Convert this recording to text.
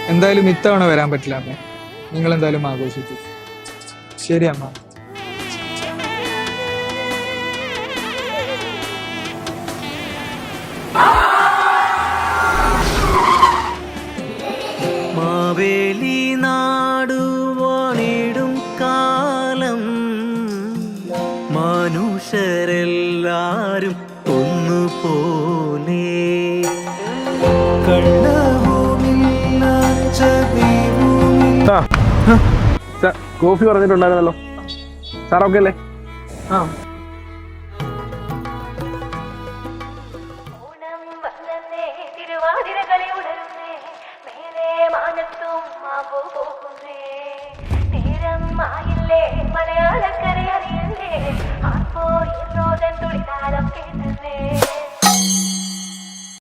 എന്തായാലും ഇത്തവണ വരാൻ പറ്റില്ല അമ്മ. നിങ്ങൾ എന്തായാലും ആഘോഷിച്ചു. ശരി അമ്മ. മാവേലി നാടുവാണിടും കാലം മനുഷ്യരെല്ലാരും ഒന്നുപോലെ കോഫി പറഞ്ഞിട്ടുണ്ടായിരുന്നല്ലോ. സാർ ഓക്കെ അല്ലേ? ആ തിരുവാതിരകളി ഉണരുന്നേ മേലെ മാനത്തും മാമ്പൂ പോകുന്നേ നേരം ആയില്ലേ മലയാളക്കര അറിയണ്ടേ ആർപ്പോ എന്നോതൻ തുളിതാലം കേട്ടുന്നേ